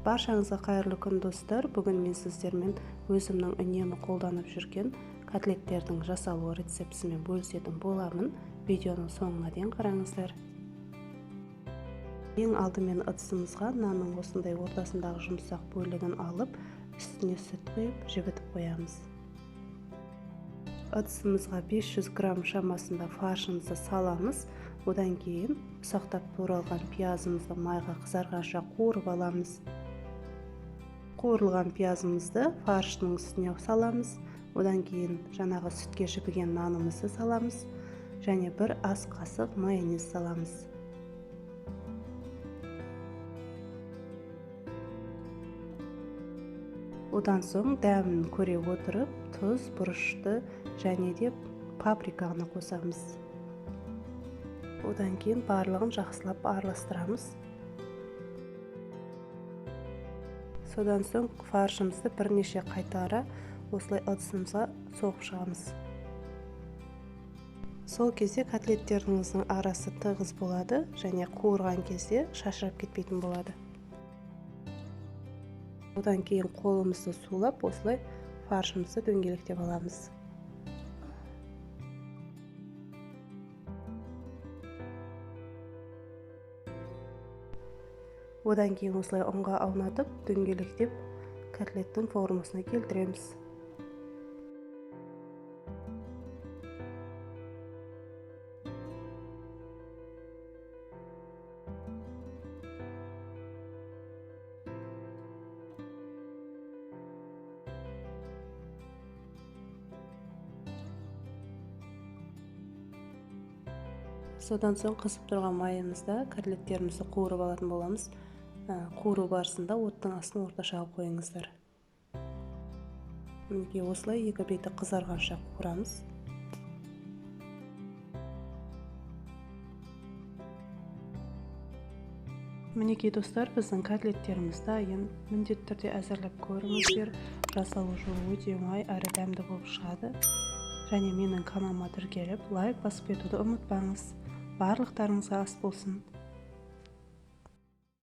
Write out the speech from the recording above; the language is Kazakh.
Баршаңызға қайырлы күн достар. Бүгін мен сіздермен өзімнің үнемі қолданып жүрген котлеттердің жасалу рецептісімен бөлісетін боламын. Видеоның соңына дейін қараңыздар. Ең алдымен ыдысымызға нанның осындай ортасындағы жұмсақ бөлігін алып, үстіне сүт құйып, жібітіп қоямыз. Ыдысымызға 500 грамм шамасында фаршымызды саламыз. Одан кейін ұсақтап туралған пиязымызды майға қызарғанша қуырып аламыз. Қуырылған пиязымызды фарштың үстіне саламыз. Одан кейін жаңағы сүтке жібіген нанымызды саламыз. Және бір ас қасық майонез саламыз. Одан соң дәмін көре отырып, тұз, бұрышты және де паприканы қосамыз. Одан кейін барлығын жақсылап араластырамыз. Содан соң фаршымызды бірнеше қайтара осылай ыдысымызға соғып шығамыз. Сол кезде котлеттеріңіздің арасы тығыз болады және қуырған кезде шашырап кетпейтін болады. Одан кейін қолымызды сулап, осылай фаршымызды дөңгелектеп аламыз. Одан кейін осылай ұнға аунатып, дөңгелектеп котлеттің формасына келтіреміз. Содан соң қысып тұрған майымызда котлеттерімізді қуырып алатын боламыз. Қуыру барысында оттың астын орташа қойыңыздар. Мінекей осылай екі беті қызарғанша қуырамыз. Мінекей достар, біздің котлеттеріміз дайын. Міндетті түрде әзірлеп көріңіздер. Жасалу жолы өте оңай әрі дәмді болып шығады. Және менің каналыма тіркеліп, лайк басып кетуді ұмытпаңыз. Барлықтарыңызға ас болсын.